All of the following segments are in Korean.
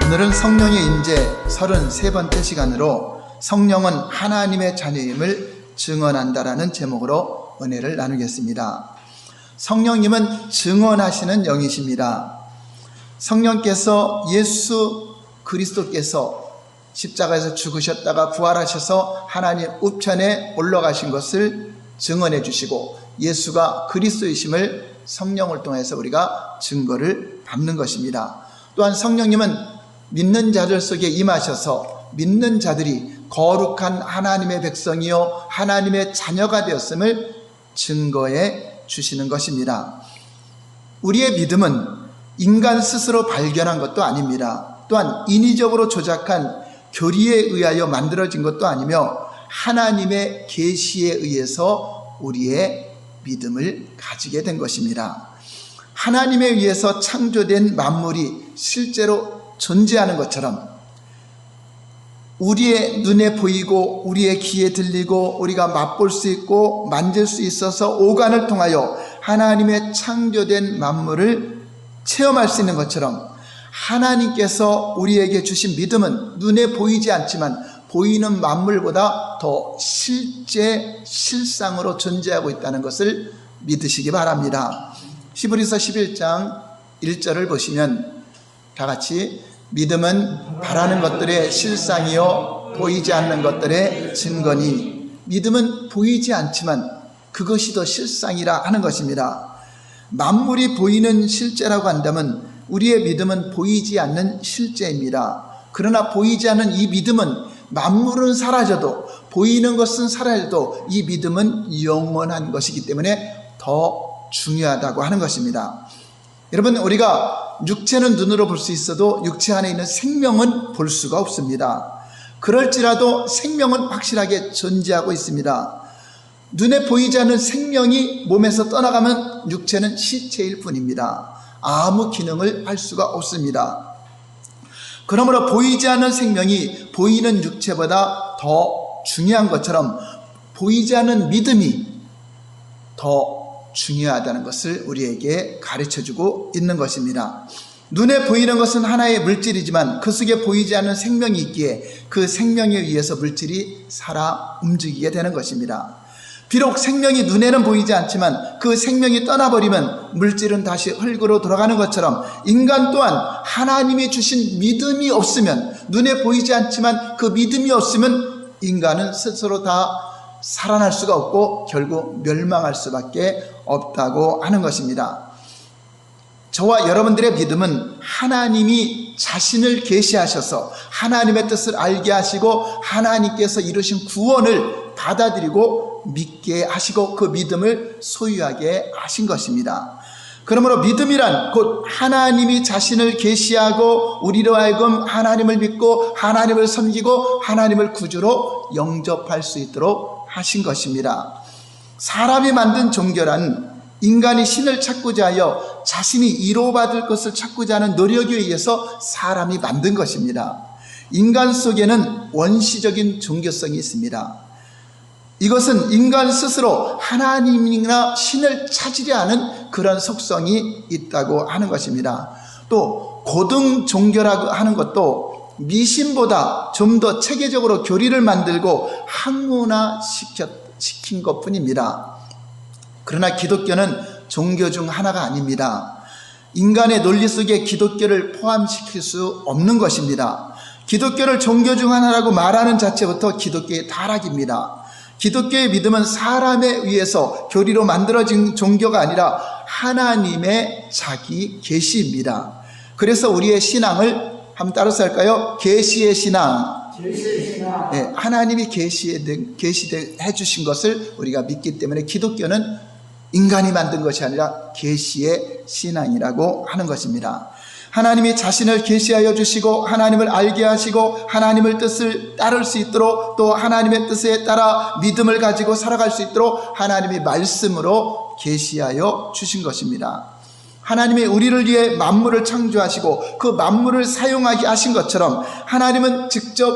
오늘은 성령의 임재 33번째 시간으로 성령은 하나님의 자녀임을 증언한다라는 제목으로 은혜를 나누겠습니다. 성령님은 증언하시는 영이십니다. 성령께서 예수 그리스도께서 십자가에서 죽으셨다가 부활하셔서 하나님 우편에 올라가신 것을 증언해 주시고 예수가 그리스도이심을 성령을 통해서 우리가 증거를 받는 것입니다. 또한 성령님은 믿는 자들 속에 임하셔서 믿는 자들이 거룩한 하나님의 백성이요 하나님의 자녀가 되었음을 증거해 주시는 것입니다. 우리의 믿음은 인간 스스로 발견한 것도 아닙니다. 또한 인위적으로 조작한 교리에 의하여 만들어진 것도 아니며 하나님의 계시에 의해서 우리의 믿음을 가지게 된 것입니다. 하나님에 의해서 창조된 만물이 실제로 존재하는 것처럼 우리의 눈에 보이고 우리의 귀에 들리고 우리가 맛볼 수 있고 만질 수 있어서 오간을 통하여 하나님의 창조된 만물을 체험할 수 있는 것처럼 하나님께서 우리에게 주신 믿음은 눈에 보이지 않지만 보이는 만물보다 더 실상으로 존재하고 있다는 것을 믿으시기 바랍니다. 히브리서 11장 1절을 보시면 다 같이 믿음은 바라는 것들의 실상이요 보이지 않는 것들의 증거니 믿음은 보이지 않지만 그것이 더 실상이라 하는 것입니다. 만물이 보이는 실제라고 한다면 우리의 믿음은 보이지 않는 실제입니다. 그러나 보이지 않는 이 믿음은 만물은 사라져도 보이는 것은 사라져도 이 믿음은 영원한 것이기 때문에 더 중요하다고 하는 것입니다. 여러분, 우리가 육체는 눈으로 볼 수 있어도 육체 안에 있는 생명은 볼 수가 없습니다. 그럴지라도 생명은 확실하게 존재하고 있습니다. 눈에 보이지 않는 생명이 몸에서 떠나가면 육체는 시체일 뿐입니다. 아무 기능을 할 수가 없습니다. 그러므로 보이지 않는 생명이 보이는 육체보다 더 중요한 것처럼 보이지 않는 믿음이 더 중요하다는 것을 우리에게 가르쳐주고 있는 것입니다. 눈에 보이는 것은 하나의 물질이지만 그 속에 보이지 않는 생명이 있기에 그 생명에 의해서 물질이 살아 움직이게 되는 것입니다. 비록 생명이 눈에는 보이지 않지만 그 생명이 떠나버리면 물질은 다시 흙으로 돌아가는 것처럼 인간 또한 하나님이 주신 믿음이 없으면 눈에 보이지 않지만 그 믿음이 없으면 인간은 스스로 다 살아날 수가 없고 결국 멸망할 수밖에 없다고 하는 것입니다. 저와 여러분들의 믿음은 하나님이 자신을 계시하셔서 하나님의 뜻을 알게 하시고 하나님께서 이루신 구원을 받아들이고 믿게 하시고 그 믿음을 소유하게 하신 것입니다. 그러므로 믿음이란 곧 하나님이 자신을 계시하고 우리로 하여금 하나님을 믿고 하나님을 섬기고 하나님을 구주로 영접할 수 있도록 하신 것입니다. 사람이 만든 종교란 인간이 신을 찾고자 하여 자신이 이로받을 것을 찾고자 하는 노력에 의해서 사람이 만든 것입니다. 인간 속에는 원시적인 종교성이 있습니다. 이것은 인간 스스로 하나님이나 신을 찾으려 하는 그런 속성이 있다고 하는 것입니다. 또 고등 종교라고 하는 것도 미신보다 좀 더 체계적으로 교리를 만들고 학문화시킨 것뿐입니다. 그러나 기독교는 종교 중 하나가 아닙니다. 인간의 논리 속에 기독교를 포함시킬 수 없는 것입니다. 기독교를 종교 중 하나라고 말하는 자체부터 기독교의 타락입니다. 기독교의 믿음은 사람에 의해서 교리로 만들어진 종교가 아니라 하나님의 자기 계시입니다. 그래서 우리의 신앙을 한번 따라서 할까요? 계시의 신앙. 네, 하나님이 계시해 주신 것을 우리가 믿기 때문에 기독교는 인간이 만든 것이 아니라 계시의 신앙이라고 하는 것입니다. 하나님이 자신을 계시하여 주시고 하나님을 알게 하시고 하나님의 뜻을 따를 수 있도록 또 하나님의 뜻에 따라 믿음을 가지고 살아갈 수 있도록 하나님이 말씀으로 계시하여 주신 것입니다. 하나님이 우리를 위해 만물을 창조하시고 그 만물을 사용하게 하신 것처럼 하나님은 직접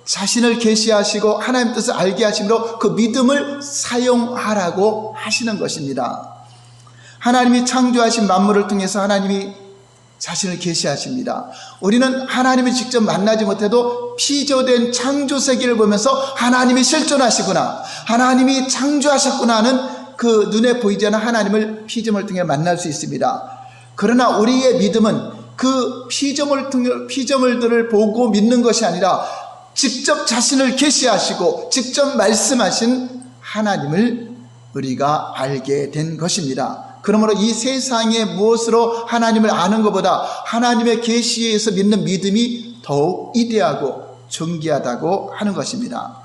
자신을 계시하시고 하나님의 뜻을 알게 하심으로 그 믿음을 사용하라고 하시는 것입니다. 하나님이 창조하신 만물을 통해서 하나님이 자신을 계시하십니다. 우리는 하나님을 직접 만나지 못해도 피조된 창조 세계를 보면서 하나님이 실존하시구나, 하나님이 창조하셨구나 하는 그 눈에 보이지 않는 하나님을 피조물을 통해 만날 수 있습니다. 그러나 우리의 믿음은 그 피조물들을 보고 믿는 것이 아니라 직접 자신을 계시하시고 직접 말씀하신 하나님을 우리가 알게 된 것입니다. 그러므로 이 세상의 무엇으로 하나님을 아는 것보다 하나님의 계시에 의해서 믿는 믿음이 더욱 위대하고 존귀하다고 하는 것입니다.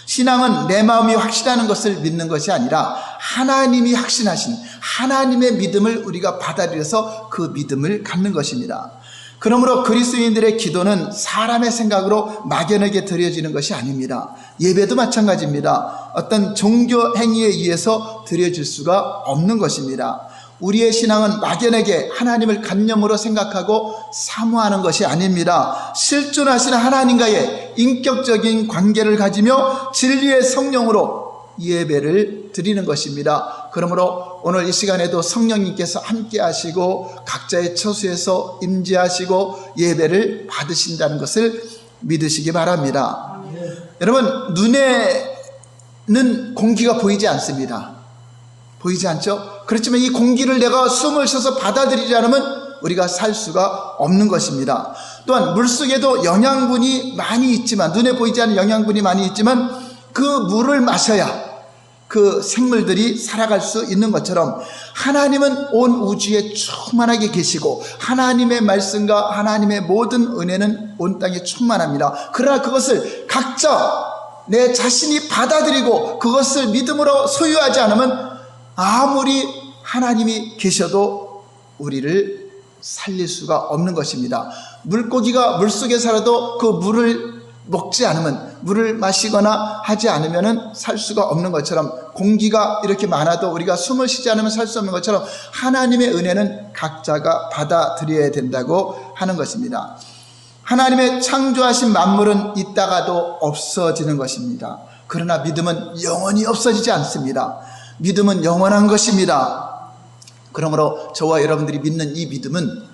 신앙은 내 마음이 확신하는 것을 믿는 것이 아니라 하나님이 확신하신 하나님의 믿음을 우리가 받아들여서 그 믿음을 갖는 것입니다. 그러므로 그리스도인들의 기도는 사람의 생각으로 막연하게 드려지는 것이 아닙니다. 예배도 마찬가지입니다. 어떤 종교 행위에 의해서 드려질 수가 없는 것입니다. 우리의 신앙은 막연하게 하나님을 관념으로 생각하고 사모하는 것이 아닙니다. 실존하신 하나님과의 인격적인 관계를 가지며 진리의 성령으로 예배를 드리는 것입니다. 그러므로 오늘 이 시간에도 성령님께서 함께 하시고 각자의 처소에서 임재하시고 예배를 받으신다는 것을 믿으시기 바랍니다. 여러분, 눈에는 공기가 보이지 않습니다. 보이지 않죠? 그렇지만 이 공기를 내가 숨을 쉬어서 받아들이지 않으면 우리가 살 수가 없는 것입니다. 또한 물속에도 영양분이 많이 있지만, 눈에 보이지 않는 영양분이 많이 있지만 그 물을 마셔야 그 생물들이 살아갈 수 있는 것처럼 하나님은 온 우주에 충만하게 계시고 하나님의 말씀과 하나님의 모든 은혜는 온 땅에 충만합니다. 그러나 그것을 각자 내 자신이 받아들이고 그것을 믿음으로 소유하지 않으면 아무리 하나님이 계셔도 우리를 살릴 수가 없는 것입니다. 물고기가 물속에 살아도 그 물을 먹지 않으면, 물을 마시거나 하지 않으면 살 수가 없는 것처럼, 공기가 이렇게 많아도 우리가 숨을 쉬지 않으면 살 수 없는 것처럼 하나님의 은혜는 각자가 받아들여야 된다고 하는 것입니다. 하나님의 창조하신 만물은 있다가도 없어지는 것입니다. 그러나 믿음은 영원히 없어지지 않습니다. 믿음은 영원한 것입니다. 그러므로 저와 여러분들이 믿는 이 믿음은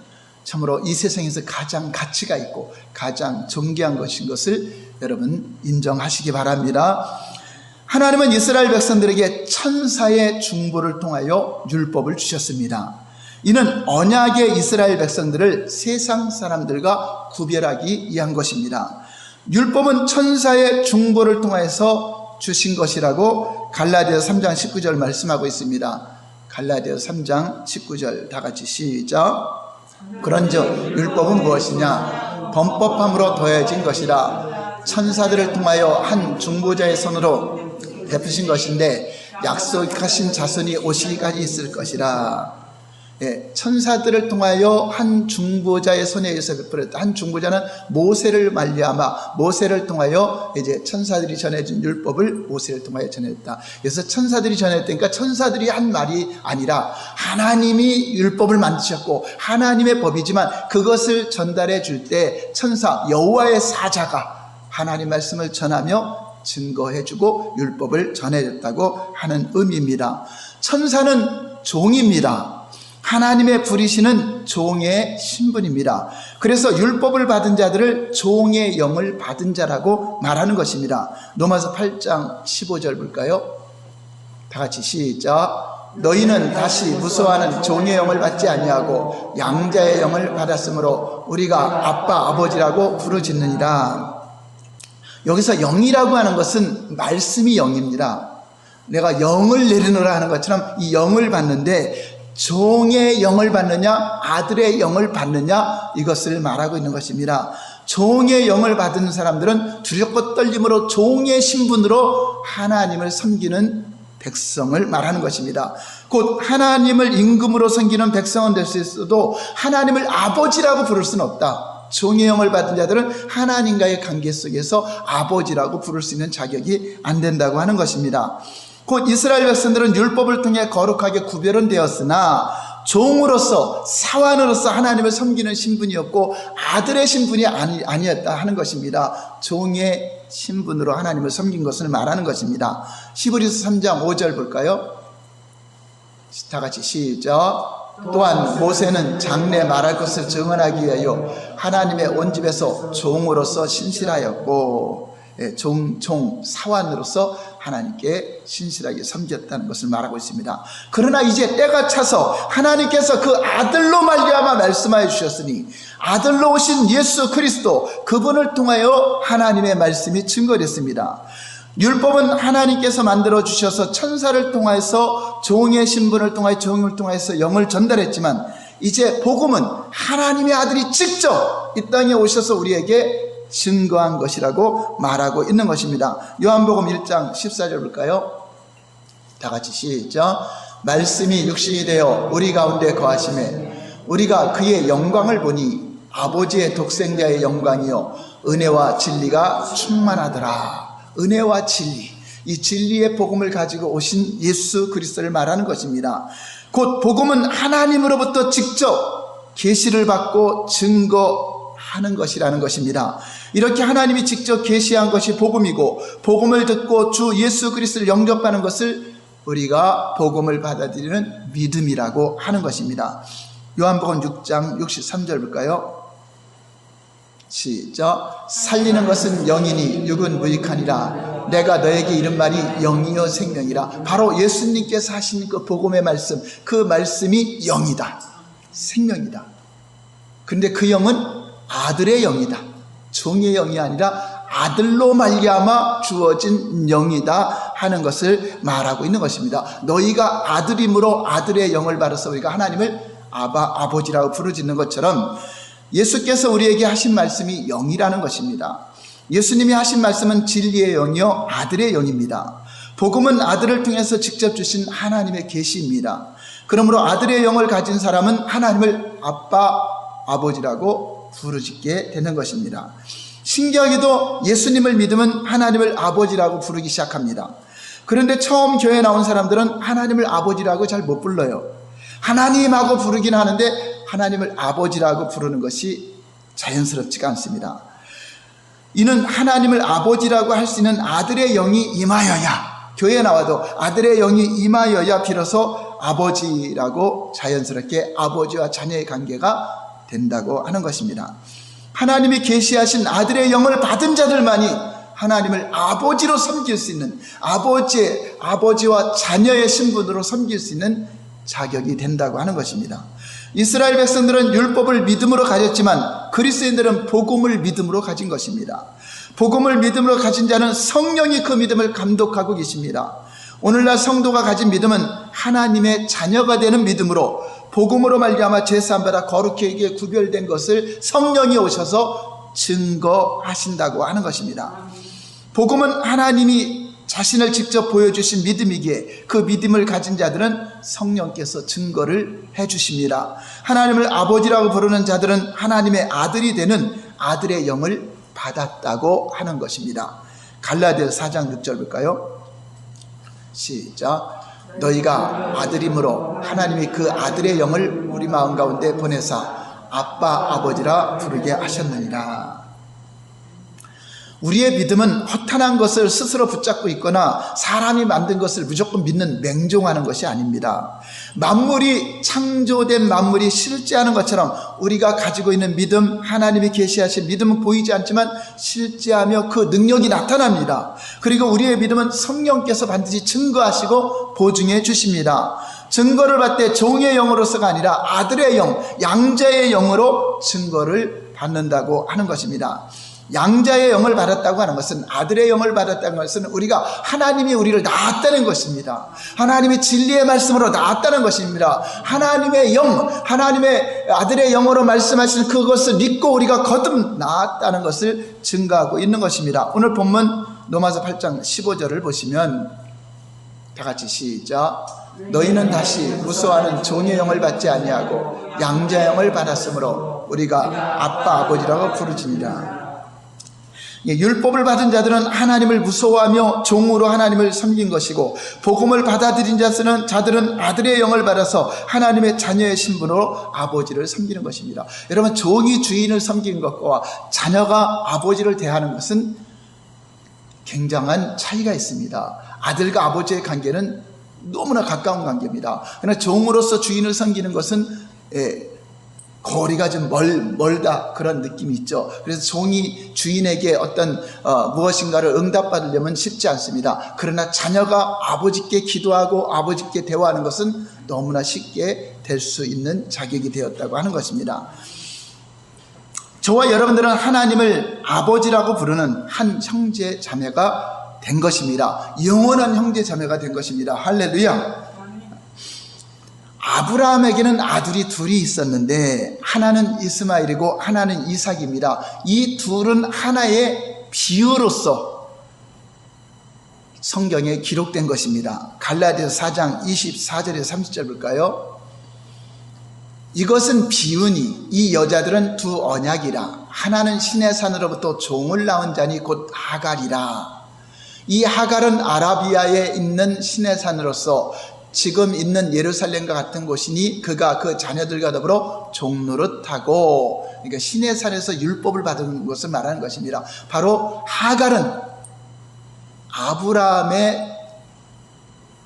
참으로 이 세상에서 가장 가치가 있고 가장 존귀한 것인 것을 여러분 인정하시기 바랍니다. 하나님은 이스라엘 백성들에게 천사의 중보를 통하여 율법을 주셨습니다. 이는 언약의 이스라엘 백성들을 세상 사람들과 구별하기 위한 것입니다. 율법은 천사의 중보를 통해서 주신 것이라고 갈라디아서 3장 19절 말씀하고 있습니다. 갈라디아서 3장 19절 다 같이 시작. 그런즉 율법은 무엇이냐? 범법함으로 더해진 것이라. 천사들을 통하여 한 중보자의 손으로 베푸신 것인데 약속하신 자손이 오시기까지 있을 것이라. 천사들을 통하여 한 중보자의 손에 의해서 베풀었다. 한 중보자는 모세를 말미암아 모세를 통하여 이제 천사들이 전해준 율법을 모세를 통하여 전했다. 그래서 천사들이 전했다니까 천사들이 한 말이 아니라 하나님이 율법을 만드셨고 하나님의 법이지만 그것을 전달해 줄 때 천사 여호와의 사자가 하나님 말씀을 전하며 증거해주고 율법을 전해줬다고 하는 의미입니다. 천사는 종입니다. 하나님의 부리시는 종의 신분입니다. 그래서 율법을 받은 자들을 종의 영을 받은 자라고 말하는 것입니다. 로마서 8장 15절 볼까요? 다 같이 시작. 너희는 다시 무서워하는 종의 영을 받지 아니하고 양자의 영을 받았으므로 우리가 아빠 아버지라고 부르짖느니라. 여기서 영이라고 하는 것은 말씀이 영입니다. 내가 영을 내리노라 하는 것처럼 이 영을 받는데 종의 영을 받느냐 아들의 영을 받느냐 이것을 말하고 있는 것입니다. 종의 영을 받은 사람들은 두렵고 떨림으로 종의 신분으로 하나님을 섬기는 백성을 말하는 것입니다. 곧 하나님을 임금으로 섬기는 백성은 될 수 있어도 하나님을 아버지라고 부를 수는 없다. 종의 영을 받은 자들은 하나님과의 관계 속에서 아버지라고 부를 수 있는 자격이 안 된다고 하는 것입니다. 곧 이스라엘 백성들은 율법을 통해 거룩하게 구별은 되었으나 종으로서 사환으로서 하나님을 섬기는 신분이었고 아들의 신분이 아니었다 하는 것입니다. 종의 신분으로 하나님을 섬긴 것을 말하는 것입니다. 히브리서 3장 5절 볼까요? 다 같이 시작. 또한 모세는 장래 말할 것을 증언하기 위하여 하나님의 온 집에서 종으로서 신실하였고, 사환으로서 하나님께 신실하게 섬겼다는 것을 말하고 있습니다. 그러나 이제 때가 차서 하나님께서 그 아들로 말미암아 말씀하여 주셨으니, 아들로 오신 예수 그리스도, 그분을 통하여 하나님의 말씀이 증거됐습니다. 율법은 하나님께서 만들어 주셔서 천사를 통해서 종의 신분을 통하여 종을 통해서 영을 전달했지만, 이제 복음은 하나님의 아들이 직접 이 땅에 오셔서 우리에게 증거한 것이라고 말하고 있는 것입니다. 요한복음 1장 14절 볼까요? 다 같이 시작. 말씀이 육신이 되어 우리 가운데 거하심에 우리가 그의 영광을 보니 아버지의 독생자의 영광이요 은혜와 진리가 충만하더라. 은혜와 진리, 이 진리의 복음을 가지고 오신 예수 그리스도를 말하는 것입니다. 곧 복음은 하나님으로부터 직접 계시를 받고 증거하는 것이라는 것입니다. 이렇게 하나님이 직접 계시한 것이 복음이고, 복음을 듣고 주 예수 그리스도를 영접하는 것을 우리가 복음을 받아들이는 믿음이라고 하는 것입니다. 요한복음 6장 63절 볼까요? 시작. 살리는 것은 영이니 육은 무익하니라. 내가 너에게 이른 말이 영이요 생명이라. 바로 예수님께서 하신 그 복음의 말씀, 그 말씀이 영이다, 생명이다. 그런데 그 영은 아들의 영이다. 종의 영이 아니라 아들로 말미암아 주어진 영이다 하는 것을 말하고 있는 것입니다. 너희가 아들임으로 아들의 영을 받아서 우리가 하나님을 아버지라고 부르짖는 것처럼, 예수께서 우리에게 하신 말씀이 영이라는 것입니다. 예수님이 하신 말씀은 진리의 영이요 아들의 영입니다. 복음은 아들을 통해서 직접 주신 하나님의 계시입니다. 그러므로 아들의 영을 가진 사람은 하나님을 아빠, 아버지라고 부르짖게 되는 것입니다. 신기하게도 예수님을 믿으면 하나님을 아버지라고 부르기 시작합니다. 그런데 처음 교회에 나온 사람들은 하나님을 아버지라고 잘 못 불러요. 하나님하고 부르긴 하는데 하나님을 아버지라고 부르는 것이 자연스럽지가 않습니다. 이는 하나님을 아버지라고 할 수 있는 아들의 영이 임하여야, 교회에 나와도 아들의 영이 임하여야 비로소 아버지라고 자연스럽게 아버지와 자녀의 관계가 된다고 하는 것입니다. 하나님이 계시하신 아들의 영을 받은 자들만이 하나님을 아버지로 섬길 수 있는, 아버지와 자녀의 신분으로 섬길 수 있는 자격이 된다고 하는 것입니다. 이스라엘 백성들은 율법을 믿음으로 가졌지만 그리스도인들은 복음을 믿음으로 가진 것입니다. 복음을 믿음으로 가진 자는 성령이 그 믿음을 감독하고 계십니다. 오늘날 성도가 가진 믿음은 하나님의 자녀가 되는 믿음으로, 복음으로 말미암아 제사함받아 거룩하게 구별된 것을 성령이 오셔서 증거하신다고 하는 것입니다. 복음은 하나님이 자신을 직접 보여주신 믿음이기에 그 믿음을 가진 자들은 성령께서 증거를 해주십니다. 하나님을 아버지라고 부르는 자들은 하나님의 아들이 되는 아들의 영을 받았다고 하는 것입니다. 갈라디아서 4장 6절 볼까요? 시작. 너희가 아들임으로 하나님이 그 아들의 영을 우리 마음 가운데 보내사 아빠, 아버지라 부르게 하셨느니라. 우리의 믿음은 허탄한 것을 스스로 붙잡고 있거나 사람이 만든 것을 무조건 믿는, 맹종하는 것이 아닙니다. 창조된 만물이 실제하는 것처럼 우리가 가지고 있는 믿음, 하나님이 계시하신 믿음은 보이지 않지만 실제하며 그 능력이 나타납니다. 그리고 우리의 믿음은 성령께서 반드시 증거하시고 보증해 주십니다. 증거를 받을 때 종의 영으로서가 아니라 아들의 영, 양자의 영으로 증거를 받는다고 하는 것입니다. 양자의 영을 받았다고 하는 것은, 아들의 영을 받았다는 것은 우리가 하나님이 우리를 낳았다는 것입니다. 하나님의 진리의 말씀으로 낳았다는 것입니다. 하나님의 영, 하나님의 아들의 영으로 말씀하시는 그것을 믿고 우리가 거듭 낳았다는 것을 증거하고 있는 것입니다. 오늘 본문 로마서 8장 15절을 보시면 다 같이 시작. 너희는 다시 무수하는 종의 영을 받지 아니하고 양자의 영을 받았으므로 우리가 아빠, 아버지라고 부르짖니라. 율법을 받은 자들은 하나님을 무서워하며 종으로 하나님을 섬긴 것이고, 복음을 받아들인 자들은 아들의 영을 받아서 하나님의 자녀의 신분으로 아버지를 섬기는 것입니다. 여러분, 종이 주인을 섬기는 것과 자녀가 아버지를 대하는 것은 굉장한 차이가 있습니다. 아들과 아버지의 관계는 너무나 가까운 관계입니다. 그러나 종으로서 주인을 섬기는 것은 거리가 좀 멀다 그런 느낌이 있죠. 그래서 종이 주인에게 어떤 무엇인가를 응답받으려면 쉽지 않습니다. 그러나 자녀가 아버지께 기도하고 아버지께 대화하는 것은 너무나 쉽게 될 수 있는 자격이 되었다고 하는 것입니다. 저와 여러분들은 하나님을 아버지라고 부르는 한 형제 자매가 된 것입니다. 영원한 형제 자매가 된 것입니다. 할렐루야. 아브라함에게는 아들이 둘이 있었는데 하나는 이스마엘이고 하나는 이삭입니다. 이 둘은 하나의 비유로서 성경에 기록된 것입니다. 갈라디아서 4장 24절에서 30절 볼까요? 이것은 비유니 이 여자들은 두 언약이라. 하나는 신의 산으로부터 종을 낳은 자니 곧 하갈이라. 이 하갈은 아라비아에 있는 신의 산으로서 지금 있는 예루살렘과 같은 곳이니 그가 그 자녀들과 더불어 종노릇하고, 그러니까 신의 산에서 율법을 받은 것을 말하는 것입니다. 바로 하갈은 아브라함의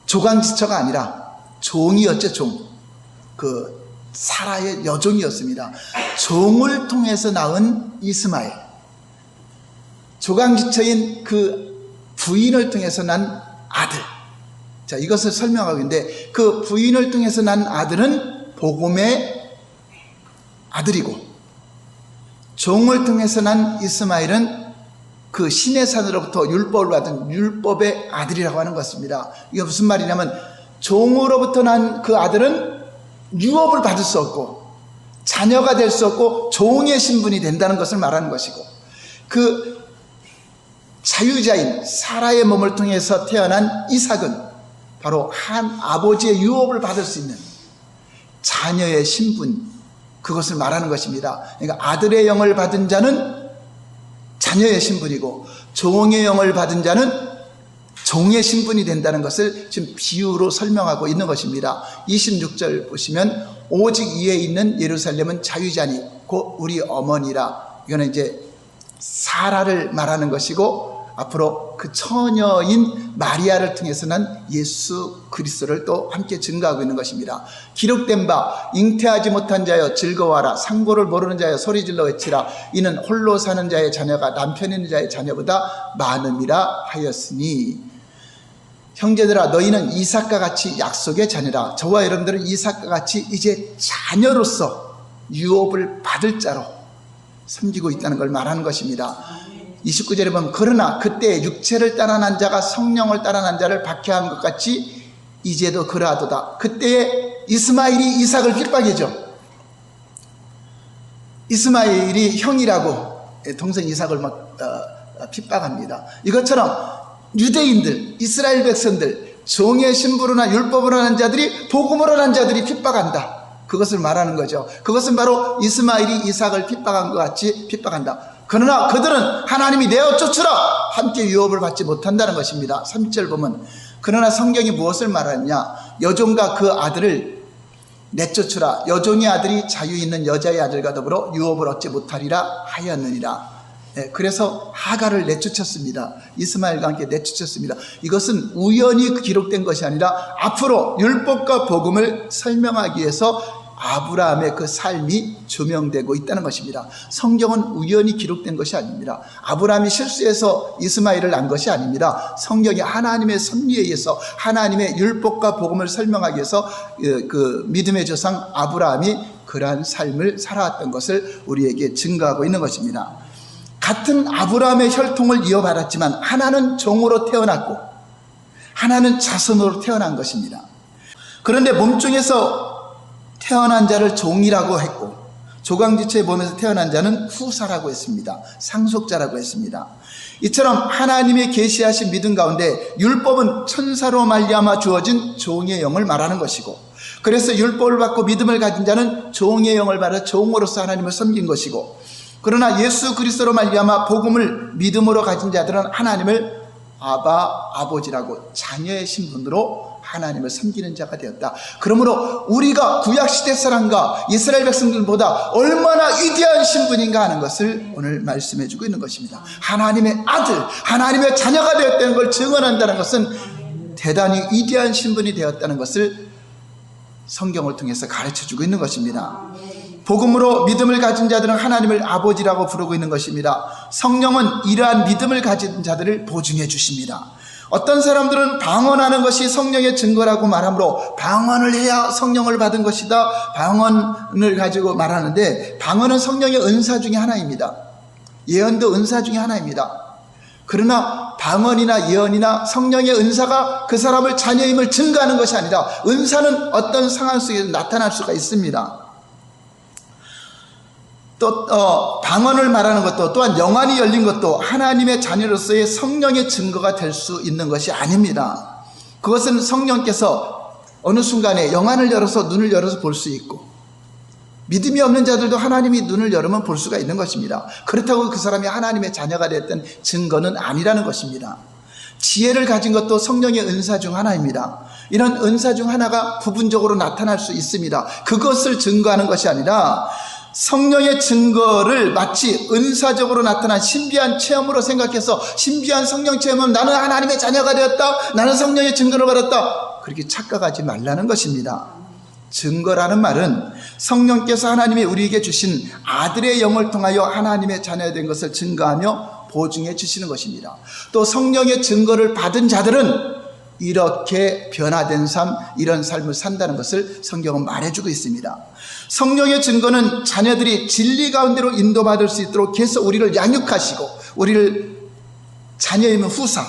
조강지처가 아니라 종이었죠. 그 사라의 여종이었습니다. 종을 통해서 낳은 이스마엘, 조강지처인 그 부인을 통해서 난 아들. 자, 이것을 설명하고 있는데 그 부인을 통해서 난 아들은 복음의 아들이고, 종을 통해서 난 이스마엘은 그 신의 산으로부터 율법을 받은 율법의 아들이라고 하는 것입니다. 이게 무슨 말이냐면 종으로부터 난 그 아들은 유업을 받을 수 없고 자녀가 될 수 없고 종의 신분이 된다는 것을 말하는 것이고, 그 자유자인 사라의 몸을 통해서 태어난 이삭은 바로 한 아버지의 유업을 받을 수 있는 자녀의 신분, 그것을 말하는 것입니다. 그러니까 아들의 영을 받은 자는 자녀의 신분이고 종의 영을 받은 자는 종의 신분이 된다는 것을 지금 비유로 설명하고 있는 것입니다. 26절 보시면 오직 이에 있는 예루살렘은 자유자니 곧 우리 어머니라. 이거는 이제 사라를 말하는 것이고 앞으로 그 처녀인 마리아를 통해서 난 예수 그리스도를 또 함께 증거하고 있는 것입니다. 기록된 바 잉태하지 못한 자여 즐거워하라. 상고를 모르는 자여 소리질러 외치라. 이는 홀로 사는 자의 자녀가 남편 있는 자의 자녀보다 많음이라 하였으니. 형제들아, 너희는 이삭과 같이 약속의 자녀라. 저와 여러분들은 이삭과 같이 이제 자녀로서 유업을 받을 자로 섬기고 있다는 걸 말하는 것입니다. 29절에 보면 그러나 그때 육체를 따라 난 자가 성령을 따라 난 자를 박해한 것 같이 이제도 그러하도다. 그때에 이스마엘이 이삭을 핍박이죠. 이스마엘이 형이라고 동생 이삭을 핍박합니다. 이것처럼 유대인들, 이스라엘 백성들, 종의 신부로나 율법으로 난 자들이, 복음으로 난 자들이 핍박한다. 그것을 말하는 거죠. 그것은 바로 이스마엘이 이삭을 핍박한 것 같이 핍박한다. 그러나 그들은 하나님이 내어 쫓으라 함께 유업을 받지 못한다는 것입니다. 3절 보면 그러나 성경이 무엇을 말하느냐, 여종과 그 아들을 내쫓으라. 여종의 아들이 자유 있는 여자의 아들과 더불어 유업을 얻지 못하리라 하였느니라. 그래서 하갈을 내쫓았습니다. 이스마엘과 함께 내쫓았습니다. 이것은 우연히 기록된 것이 아니라 앞으로 율법과 복음을 설명하기 위해서 아브라함의 그 삶이 조명되고 있다는 것입니다. 성경은 우연히 기록된 것이 아닙니다. 아브라함이 실수해서 이스마엘을 낳은 것이 아닙니다. 성경이 하나님의 섭리에 의해서 하나님의 율법과 복음을 설명하기 위해서 그 믿음의 조상 아브라함이 그러한 삶을 살아왔던 것을 우리에게 증거하고 있는 것입니다. 같은 아브라함의 혈통을 이어받았지만 하나는 종으로 태어났고 하나는 자손으로 태어난 것입니다. 그런데 몸종에서 태어난 자를 종이라고 했고 조강지처의 몸에서 태어난 자는 후사라고 했습니다. 상속자라고 했습니다. 이처럼 하나님의 계시하신 믿음 가운데 율법은 천사로 말미암아 주어진 종의 영을 말하는 것이고, 그래서 율법을 받고 믿음을 가진 자는 종의 영을 받아 종으로서 하나님을 섬긴 것이고, 그러나 예수 그리스도로 말미암아 복음을 믿음으로 가진 자들은 하나님을 아버지라고 자녀의 신분으로 하나님을 섬기는 자가 되었다. 그러므로 우리가 구약시대 사람과 이스라엘 백성들보다 얼마나 위대한 신분인가 하는 것을 오늘 말씀해 주고 있는 것입니다. 하나님의 아들, 하나님의 자녀가 되었다는 걸 증언한다는 것은 대단히 위대한 신분이 되었다는 것을 성경을 통해서 가르쳐주고 있는 것입니다. 복음으로 믿음을 가진 자들은 하나님을 아버지라고 부르고 있는 것입니다. 성령은 이러한 믿음을 가진 자들을 보증해 주십니다. 어떤 사람들은 방언하는 것이 성령의 증거라고 말하므로 방언을 해야 성령을 받은 것이다, 방언을 가지고 말하는데, 방언은 성령의 은사 중에 하나입니다. 예언도 은사 중에 하나입니다. 그러나 방언이나 예언이나 성령의 은사가 그 사람을 자녀임을 증거하는 것이 아니라, 은사는 어떤 상황 속에서 나타날 수가 있습니다. 또 방언을 말하는 것도, 또한 영안이 열린 것도 하나님의 자녀로서의 성령의 증거가 될 수 있는 것이 아닙니다. 그것은 성령께서 어느 순간에 영안을 열어서, 눈을 열어서 볼 수 있고, 믿음이 없는 자들도 하나님이 눈을 열으면 볼 수가 있는 것입니다. 그렇다고 그 사람이 하나님의 자녀가 됐던 증거는 아니라는 것입니다. 지혜를 가진 것도 성령의 은사 중 하나입니다. 이런 은사 중 하나가 부분적으로 나타날 수 있습니다. 그것을 증거하는 것이 아니라 성령의 증거를 마치 은사적으로 나타난 신비한 체험으로 생각해서, 신비한 성령 체험은 나는 하나님의 자녀가 되었다, 나는 성령의 증거를 받았다, 그렇게 착각하지 말라는 것입니다. 증거라는 말은 성령께서 하나님이 우리에게 주신 아들의 영을 통하여 하나님의 자녀가 된 것을 증거하며 보증해 주시는 것입니다. 또 성령의 증거를 받은 자들은 이렇게 변화된 삶, 이런 삶을 산다는 것을 성경은 말해주고 있습니다. 성령의 증거는 자녀들이 진리 가운데로 인도받을 수 있도록 계속 우리를 양육하시고, 우리를 자녀임은 후사,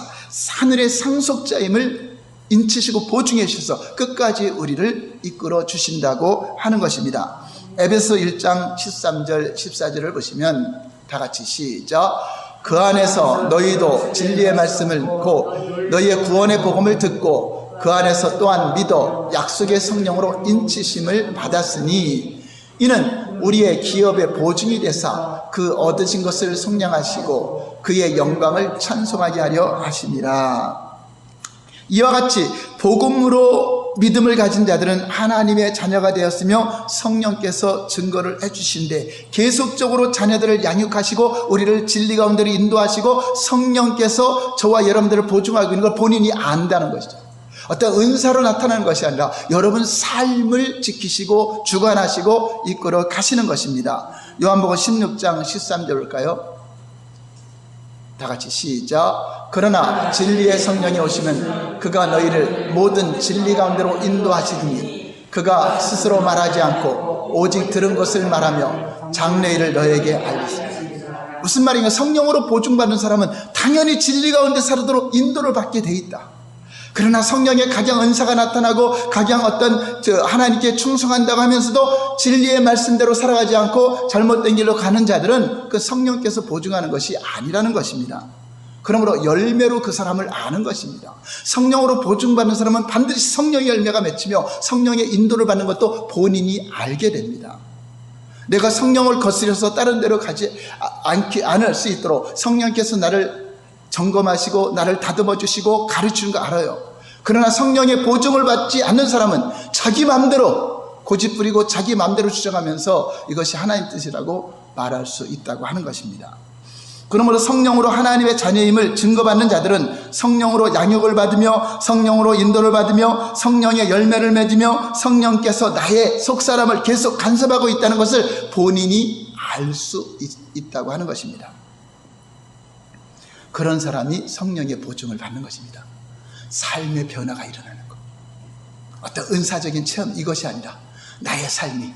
하늘의 상속자임을 인치시고 보증해 주셔서 끝까지 우리를 이끌어 주신다고 하는 것입니다. 에베소 1장 13절 14절을 보시면 다 같이 시작. 그 안에서 너희도 진리의 말씀을 듣고 너희의 구원의 복음을 듣고 그 안에서 또한 믿어 약속의 성령으로 인치심을 받았으니 이는 우리의 기업의 보증이 되사 그 얻으신 것을 속량하시고 그의 영광을 찬송하게 하려 하심이라. 이와 같이 복음으로 믿음을 가진 자들은 하나님의 자녀가 되었으며 성령께서 증거를 해주신데, 계속적으로 자녀들을 양육하시고 우리를 진리 가운데로 인도하시고 성령께서 저와 여러분들을 보증하고 있는 걸 본인이 안다는 것이죠. 어떤 은사로 나타나는 것이 아니라 여러분 삶을 지키시고 주관하시고 이끌어 가시는 것입니다. 요한복음 16장 13절 볼까요? 다 같이 시작. 그러나 진리의 성령이 오시면 그가 너희를 모든 진리 가운데로 인도하시더니 그가 스스로 말하지 않고 오직 들은 것을 말하며 장래 일을 너에게 알리시리라. 무슨 말인가? 성령으로 보증받는 사람은 당연히 진리 가운데 살도록 인도를 받게 돼 있다. 그러나 성령의 각양 은사가 나타나고 각양 어떤 하나님께 충성한다고 하면서도 진리의 말씀대로 살아가지 않고 잘못된 길로 가는 자들은 그 성령께서 보증하는 것이 아니라는 것입니다. 그러므로 열매로 그 사람을 아는 것입니다. 성령으로 보증받는 사람은 반드시 성령의 열매가 맺히며 성령의 인도를 받는 것도 본인이 알게 됩니다. 내가 성령을 거스려서 다른 데로 가지 않을 수 있도록 성령께서 나를 점검하시고 나를 다듬어 주시고 가르치는 거 알아요. 그러나 성령의 보증을 받지 않는 사람은 자기 마음대로 고집부리고 자기 마음대로 주장하면서 이것이 하나님 뜻이라고 말할 수 있다고 하는 것입니다. 그러므로 성령으로 하나님의 자녀임을 증거받는 자들은 성령으로 양육을 받으며 성령으로 인도를 받으며 성령의 열매를 맺으며 성령께서 나의 속사람을 계속 간섭하고 있다는 것을 본인이 알 수 있다고 하는 것입니다. 그런 사람이 성령의 보증을 받는 것입니다. 삶의 변화가 일어나는 것, 어떤 은사적인 체험, 이것이 아니라 나의 삶이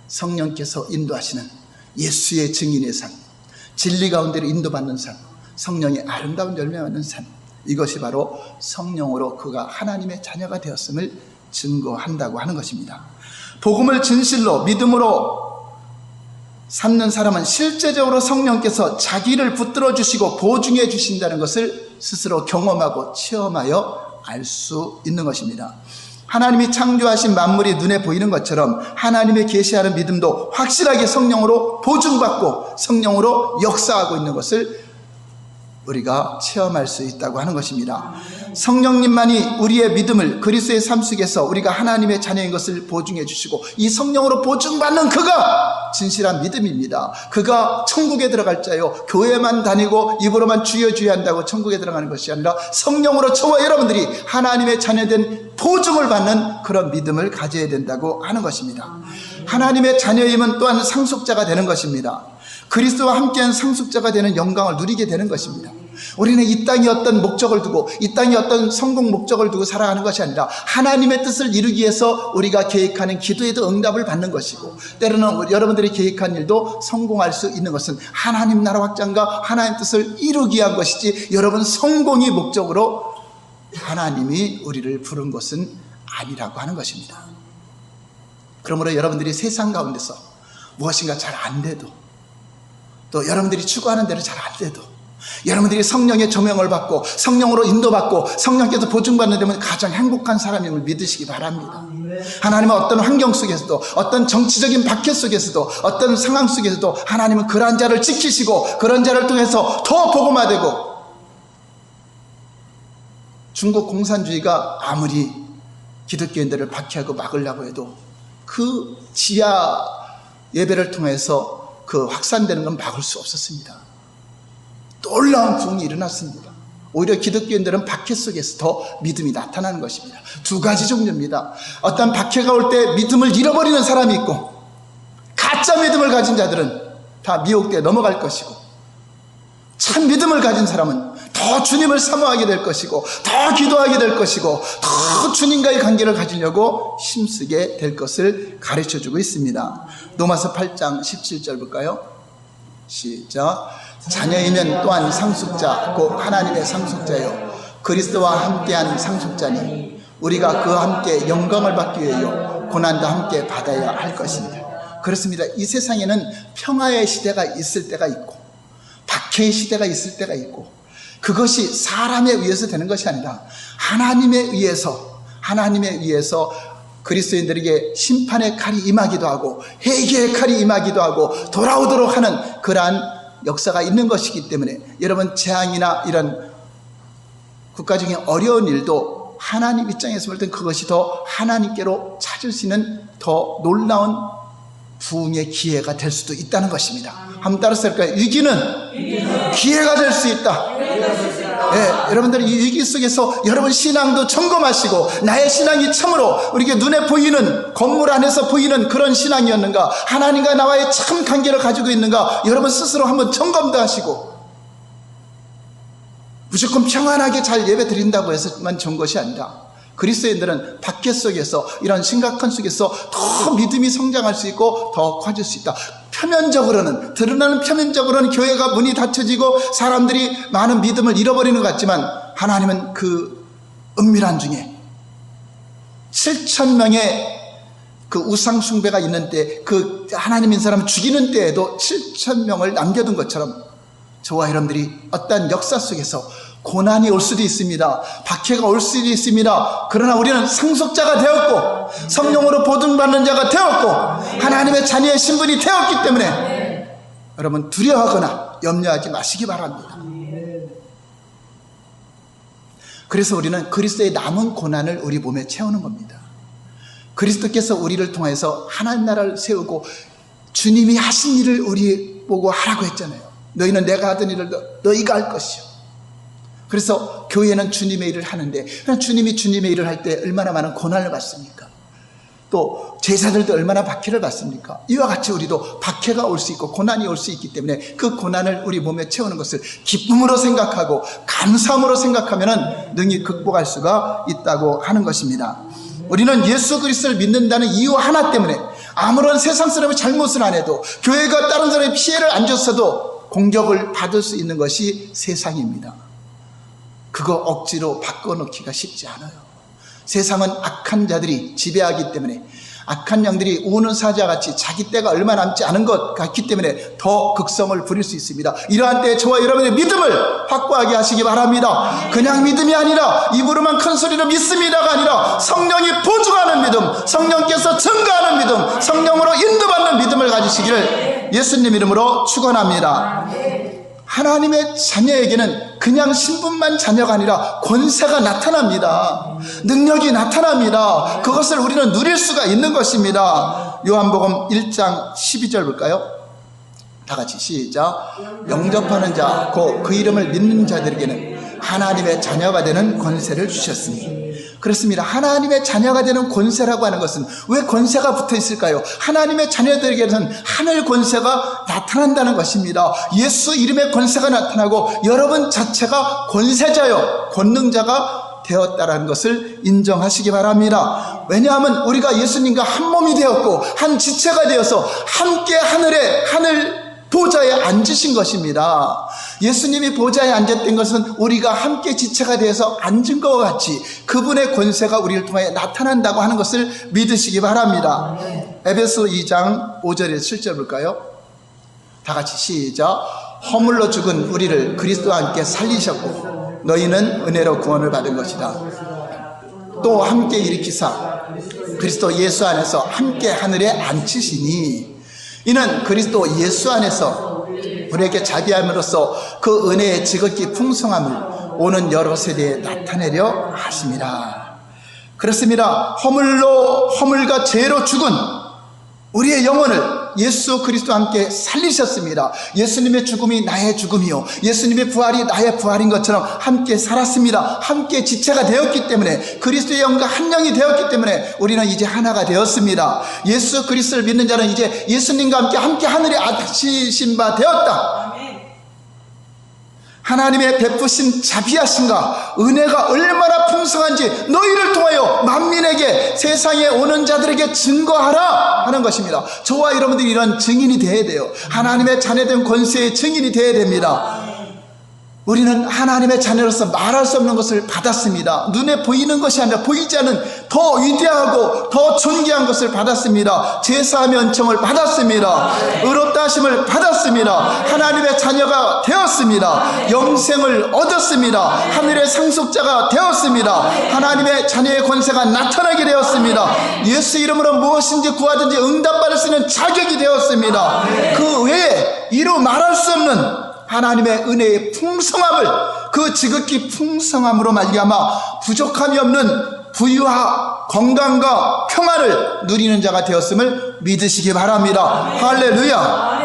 성령께서 인도하시는 예수의 증인의 삶, 진리 가운데로 인도받는 삶, 성령의 아름다운 열매 받는 삶, 이것이 바로 성령으로 그가 하나님의 자녀가 되었음을 증거한다고 하는 것입니다. 복음을 진실로 믿음으로 삼는 사람은 실제적으로 성령께서 자기를 붙들어 주시고 보증해 주신다는 것을 스스로 경험하고 체험하여 알 수 있는 것입니다. 하나님이 창조하신 만물이 눈에 보이는 것처럼 하나님의 계시하는 믿음도 확실하게 성령으로 보증받고 성령으로 역사하고 있는 것을 우리가 체험할 수 있다고 하는 것입니다. 성령님만이 우리의 믿음을 그리스도의 삶 속에서 우리가 하나님의 자녀인 것을 보증해 주시고, 이 성령으로 보증받는 그가 진실한 믿음입니다. 그가 천국에 들어갈 자요, 교회만 다니고 입으로만 주여 주여 한다고 천국에 들어가는 것이 아니라 성령으로 저와 여러분들이 하나님의 자녀된 보증을 받는 그런 믿음을 가져야 된다고 하는 것입니다. 하나님의 자녀임은 또한 상속자가 되는 것입니다. 그리스도와 함께한 상속자가 되는 영광을 누리게 되는 것입니다. 우리는 이 땅에 어떤 목적을 두고, 이 땅에 어떤 성공 목적을 두고 살아가는 것이 아니라 하나님의 뜻을 이루기 위해서 우리가 계획하는 기도에도 응답을 받는 것이고, 때로는 여러분들이 계획한 일도 성공할 수 있는 것은 하나님 나라 확장과 하나님 뜻을 이루기 위한 것이지, 여러분 성공이 목적으로 하나님이 우리를 부른 것은 아니라고 하는 것입니다. 그러므로 여러분들이 세상 가운데서 무엇인가 잘 안 돼도, 또 여러분들이 추구하는 대로 잘 안 돼도, 여러분들이 성령의 조명을 받고 성령으로 인도받고 성령께서 보증받는 데면 가장 행복한 사람임을 믿으시기 바랍니다. 하나님은 어떤 환경 속에서도, 어떤 정치적인 박해 속에서도, 어떤 상황 속에서도 하나님은 그러한 자를 지키시고 그런 자를 통해서 더 복음화되고, 중국 공산주의가 아무리 기독교인들을 박해하고 막으려고 해도 그 지하 예배를 통해서 그 확산되는 건 막을 수 없었습니다. 놀라운 부흥이 일어났습니다. 오히려 기독교인들은 박해 속에서 더 믿음이 나타나는 것입니다. 두 가지 종류입니다. 어떤 박해가 올 때 믿음을 잃어버리는 사람이 있고, 가짜 믿음을 가진 자들은 다 미혹되어 넘어갈 것이고, 참 믿음을 가진 사람은 더 주님을 사모하게 될 것이고, 더 기도하게 될 것이고, 더 주님과의 관계를 가지려고 힘쓰게 될 것을 가르쳐주고 있습니다. 로마서 8장 17절 볼까요? 시작. 자녀이면 또한 상속자 곧 하나님의 상속자요 그리스도와 함께한 상속자니 우리가 그와 함께 영광을 받기 위하여 고난도 함께 받아야 할 것입니다. 그렇습니다. 이 세상에는 평화의 시대가 있을 때가 있고 박해의 시대가 있을 때가 있고, 그것이 사람에 의해서 되는 것이 아니라 하나님에 의해서 그리스도인들에게 심판의 칼이 임하기도 하고 회개의 칼이 임하기도 하고 돌아오도록 하는 그러한 역사가 있는 것이기 때문에, 여러분 재앙이나 이런 국가적인 어려운 일도 하나님 입장에서 볼 땐 그것이 더 하나님께로 찾을 수 있는 더 놀라운 부흥의 기회가 될 수도 있다는 것입니다. 한번 따라서 할까요? 위기는 기회가 될 수 있다. 네, 여러분들 이 위기 속에서 여러분 신앙도 점검하시고, 나의 신앙이 참으로 우리에게 눈에 보이는, 건물 안에서 보이는 그런 신앙이었는가, 하나님과 나와의 참 관계를 가지고 있는가, 여러분 스스로 한번 점검도 하시고, 무조건 평안하게 잘 예배 드린다고 해서만 좋은 것이 아니라, 그리스도인들은 박해 속에서, 이런 심각한 속에서 더 믿음이 성장할 수 있고 더 커질 수 있다. 드러나는 표면적으로는 교회가 문이 닫혀지고 사람들이 많은 믿음을 잃어버리는 것 같지만, 하나님은 그 은밀한 중에 7,000명의 그 우상 숭배가 있는 때, 그 하나님인 사람을 죽이는 때에도 7,000명을 남겨둔 것처럼 저와 여러분들이 어떤 역사 속에서 고난이 올 수도 있습니다. 박해가 올 수도 있습니다. 그러나 우리는 상속자가 되었고 성령으로 보증받는 자가 되었고 하나님의 자녀의 신분이 되었기 때문에 여러분 두려워하거나 염려하지 마시기 바랍니다. 그래서 우리는 그리스도의 남은 고난을 우리 몸에 채우는 겁니다. 그리스도께서 우리를 통해서 하나님 나라를 세우고 주님이 하신 일을 우리 보고 하라고 했잖아요. 너희는 내가 하던 일을 너희가 할 것이요. 그래서 교회는 주님의 일을 하는데, 주님이 주님의 일을 할 때 얼마나 많은 고난을 받습니까? 또 제자들도 얼마나 박해를 받습니까? 이와 같이 우리도 박해가 올 수 있고 고난이 올 수 있기 때문에 그 고난을 우리 몸에 채우는 것을 기쁨으로 생각하고 감사함으로 생각하면 능히 극복할 수가 있다고 하는 것입니다. 우리는 예수 그리스도를 믿는다는 이유 하나 때문에 아무런 세상 사람의 잘못을 안 해도, 교회가 다른 사람의 피해를 안 줬어도 공격을 받을 수 있는 것이 세상입니다. 그거 억지로 바꿔놓기가 쉽지 않아요. 세상은 악한 자들이 지배하기 때문에, 악한 양들이 우는 사자같이 자기 때가 얼마 남지 않은 것 같기 때문에 더 극성을 부릴 수 있습니다. 이러한 때에 저와 여러분의 믿음을 확고하게 하시기 바랍니다. 그냥 믿음이 아니라 입으로만 큰 소리로 믿습니다가 아니라 성령이 보증하는 믿음, 성령께서 증거하는 믿음, 성령으로 인도받는 믿음을 가지시기를 예수님 이름으로 축원합니다. 하나님의 자녀에게는 그냥 신분만 자녀가 아니라 권세가 나타납니다. 능력이 나타납니다. 그것을 우리는 누릴 수가 있는 것입니다. 요한복음 1장 12절 볼까요? 다 같이 시작. 영접하는 자 곧 그 이름을 믿는 자들에게는 하나님의 자녀가 되는 권세를 주셨으니. 그렇습니다. 하나님의 자녀가 되는 권세라고 하는 것은 왜 권세가 붙어 있을까요? 하나님의 자녀들에게는 하늘 권세가 나타난다는 것입니다. 예수 이름의 권세가 나타나고 여러분 자체가 권세자요, 권능자가 되었다라는 것을 인정하시기 바랍니다. 왜냐하면 우리가 예수님과 한 몸이 되었고 한 지체가 되어서 함께 하늘 보좌에 앉으신 것입니다. 예수님이 보좌에 앉았던 것은 우리가 함께 지체가 되어서 앉은 것과 같이 그분의 권세가 우리를 통해 나타난다고 하는 것을 믿으시기 바랍니다. 에베소 2장 5절에서 7절 볼까요? 다 같이 시작. 허물로 죽은 우리를 그리스도와 함께 살리셨고 너희는 은혜로 구원을 받은 것이다. 또 함께 일으키사 그리스도 예수 안에서 함께 하늘에 앉히시니 이는 그리스도 예수 안에서 우리에게 자비함으로써 그 은혜의 지극히 풍성함을 오는 여러 세대에 나타내려 하심이라. 그렇습니다. 허물과 죄로 죽은 우리의 영혼을 예수 그리스도와 함께 살리셨습니다. 예수님의 죽음이 나의 죽음이요 예수님의 부활이 나의 부활인 것처럼 함께 살았습니다. 함께 지체가 되었기 때문에 그리스도의 영과 한 영이 되었기 때문에 우리는 이제 하나가 되었습니다. 예수 그리스도를 믿는 자는 이제 예수님과 함께 하늘에 앉히신 바 되었다. 하나님의 베푸신 자비하심과 은혜가 얼마나 풍성한지 너희를 통하여 만민에게 세상에 오는 자들에게 증거하라 하는 것입니다. 저와 여러분들이 이런 증인이 되어야 돼요. 하나님의 자녀된 권세의 증인이 되어야 됩니다. 우리는 하나님의 자녀로서 말할 수 없는 것을 받았습니다. 눈에 보이는 것이 아니라 보이지 않는 더 위대하고 더 존귀한 것을 받았습니다. 제사함의 은총을 받았습니다. 의롭다 하심을 받았습니다. 하나님의 자녀가 되었습니다. 영생을 얻었습니다. 하늘의 상속자가 되었습니다. 하나님의 자녀의 권세가 나타나게 되었습니다. 예수 이름으로 무엇인지 구하든지 응답받을 수 있는 자격이 되었습니다. 그 외에 이루 말할 수 없는 하나님의 은혜의 풍성함을 그 지극히 풍성함으로 말미암아 부족함이 없는 부유와 건강과 평안을 누리는 자가 되었음을 믿으시기 바랍니다. 할렐루야.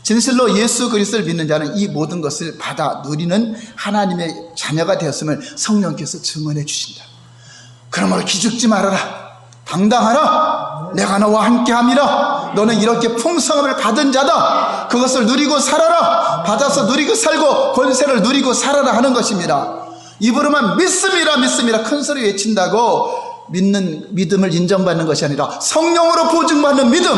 진실로 예수 그리스도를 믿는 자는 이 모든 것을 받아 누리는 하나님의 자녀가 되었음을 성령께서 증언해 주신다. 그러므로 기죽지 말아라. 당당하라. 내가 너와 함께함이라. 너는 이렇게 풍성함을 받은 자다. 그것을 누리고 살아라. 받아서 누리고 살고 권세를 누리고 살아라 하는 것입니다. 입으로만 믿습니다 큰 소리 외친다고 믿음을 인정받는 것이 아니라 성령으로 보증받는 믿음,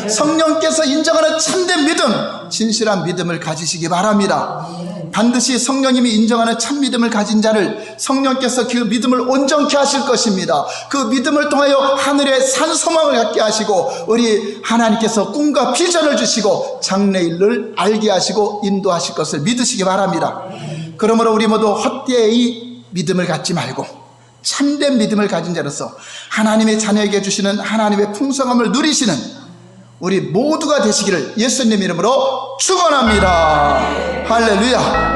성령께서 인정하는 참된 믿음, 진실한 믿음을 가지시기 바랍니다. 반드시 성령님이 인정하는 참 믿음을 가진 자를 성령께서 그 믿음을 온전케 하실 것입니다. 그 믿음을 통하여 하늘의 산소망을 갖게 하시고 우리 하나님께서 꿈과 비전을 주시고 장래일을 알게 하시고 인도하실 것을 믿으시기 바랍니다. 그러므로 우리 모두 헛되이 믿음을 갖지 말고 참된 믿음을 가진 자로서 하나님의 자녀에게 주시는 하나님의 풍성함을 누리시는 우리 모두가 되시기를 예수님 이름으로 축원합니다. 할렐루야.